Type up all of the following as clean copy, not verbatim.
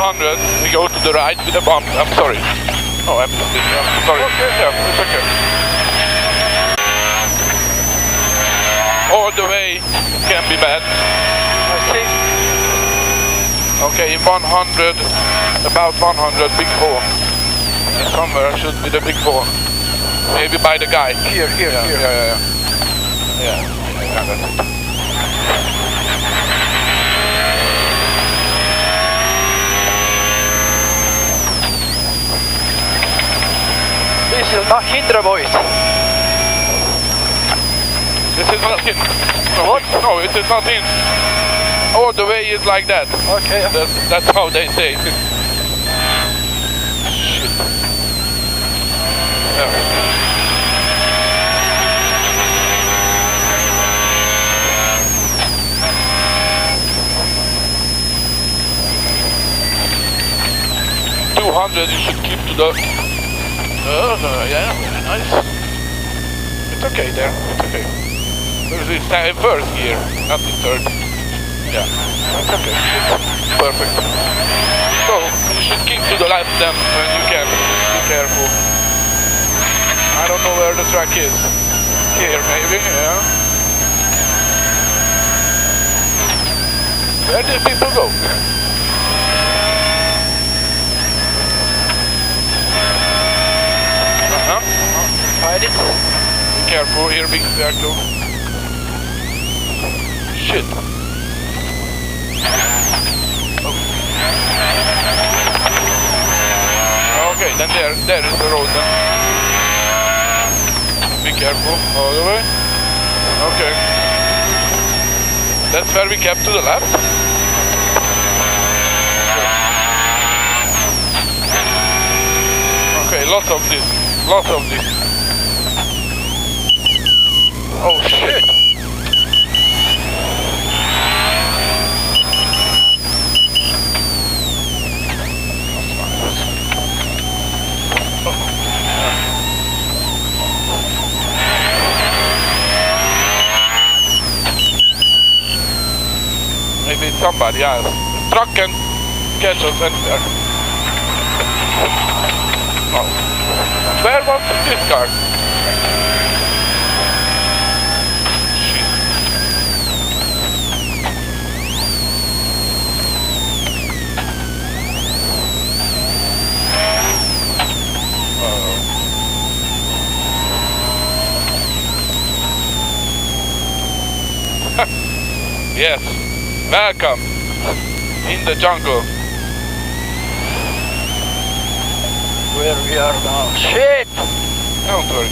100, we go to the right with the bump. I'm sorry. Oh, I'm sorry. Okay. Yeah, it's okay. All the way can be bad. I see. Okay, 100, about 100, big 4. Somewhere should be the big 4. Maybe by the guy. Here. Yeah, that's it. This is not Hydra boys. This is not in. No, What? No, it is not in. All the way is like that. Okay. That's how they say it. Shit. Yeah. You should keep to the... yeah, very nice. It's okay there, it's okay. There's this first gear, not in third. Yeah, it's okay, it's perfect. So, you should keep to the left then when you can. Be careful. I don't know where the track is. Here maybe, yeah. Where do people go? Find it. Be careful, here big vehicle. Shit. Oh. Okay, then there is the road then. Be careful, all the way. Okay. That's where we kept to the left. Okay, lots of this. Oh shit! Maybe it's somebody else. Truck can catch us anywhere. Oh. Where was this car? Yes, welcome in the jungle. Where we are now. Shit! Don't worry.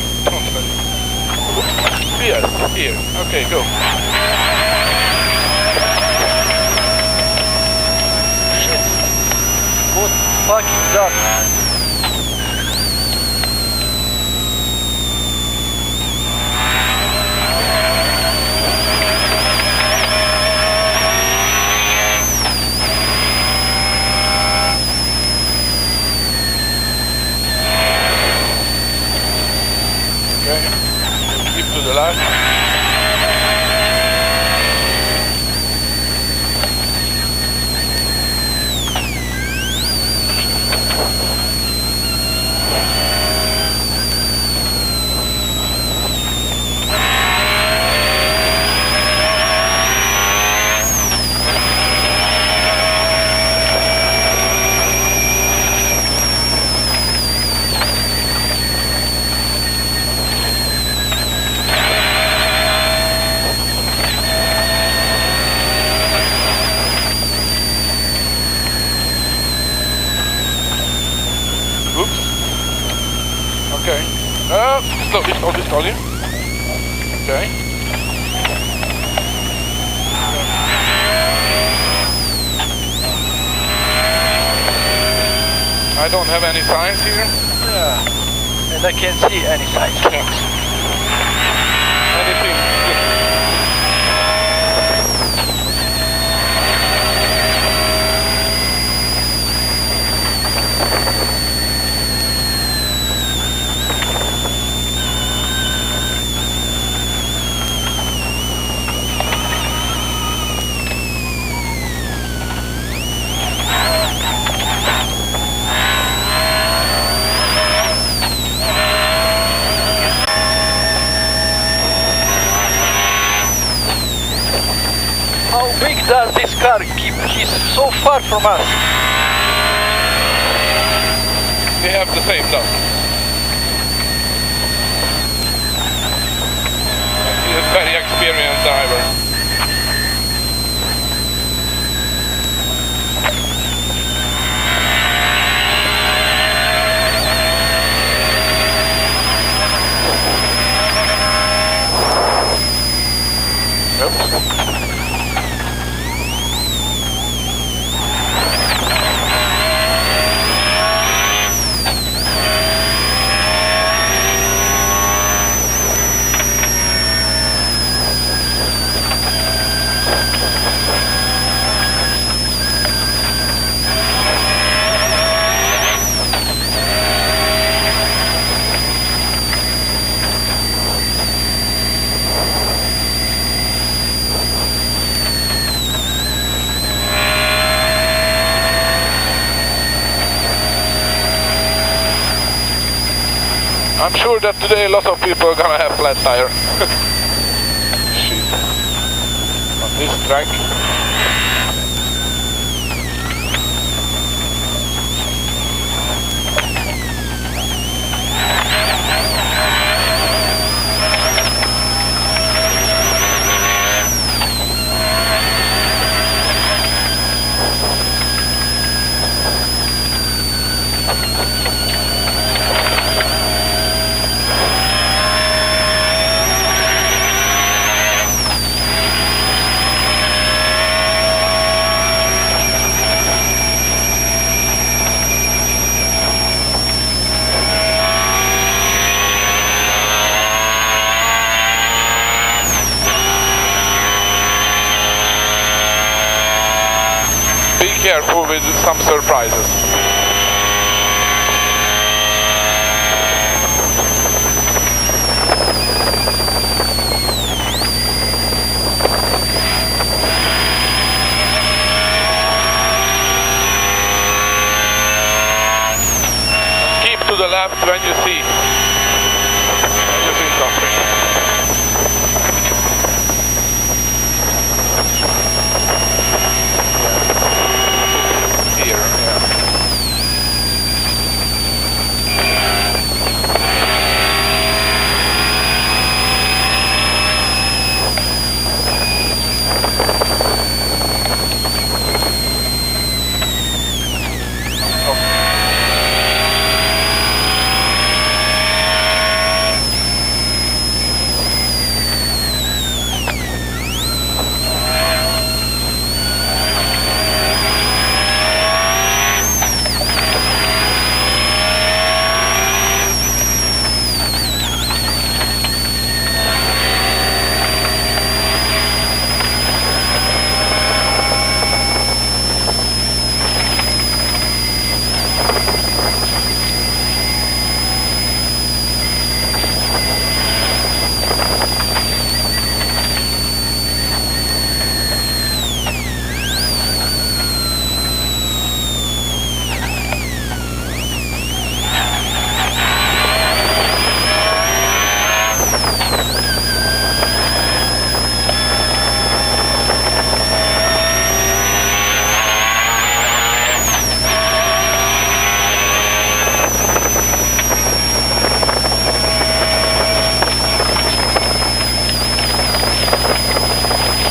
Here. Okay, go. Shit. Good fucking duck. Keep to the left. Okay. Slowly. Okay. I don't have any signs here. Yeah. And I can't see any signs. Yeah. Anything. how big does this car keep? He's so far from us. They have the same dust. He's a very experienced driver. Oops. I'm sure that today a lot of people are gonna have flat tire. Shit. On this track. Careful with some surprises. Keep to the left when you see something.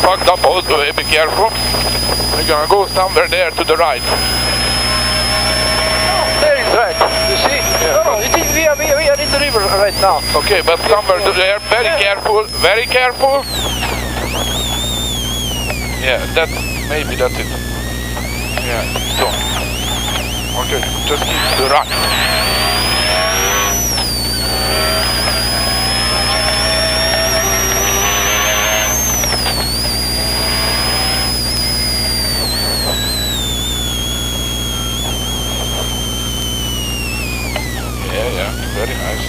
Fucked up all the way, be careful. We're gonna go somewhere there to the right. Oh, there is right. You see? Yeah. No, we are in the river right now. Okay, but somewhere to there, very careful, very careful. Yeah, maybe that's it. Yeah, so. Okay, just keep to the right. Yeah, very nice.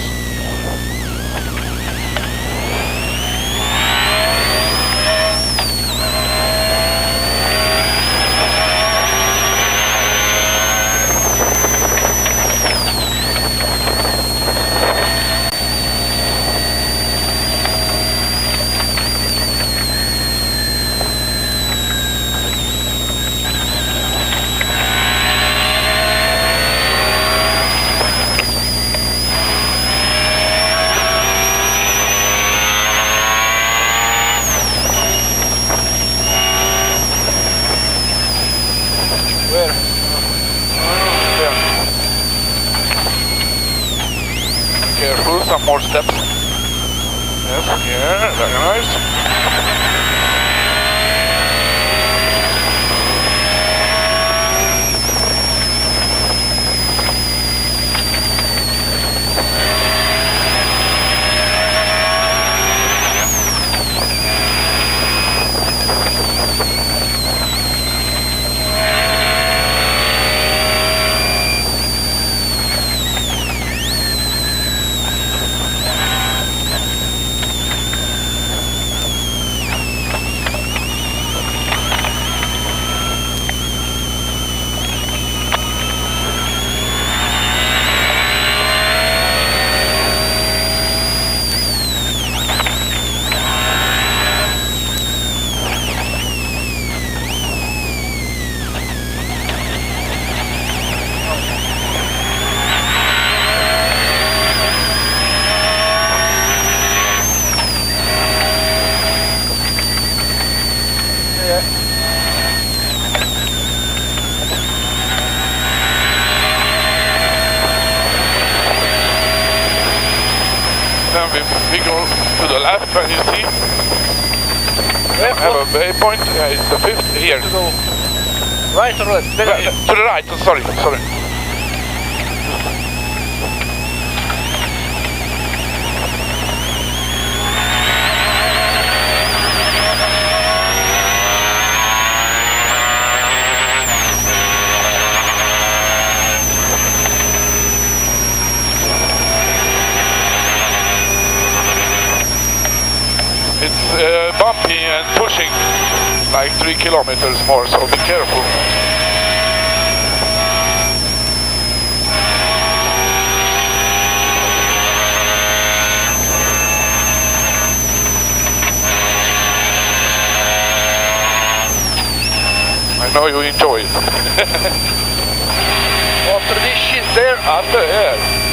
steps. Yes, yeah, very nice. Then we go to the left and you see we have a waypoint. Yeah, it's the fifth here. To go right or left? To the right, sorry. It's bumpy and pushing like 3 kilometers more, so be careful. I know you enjoy it. After this shit there. After, yeah.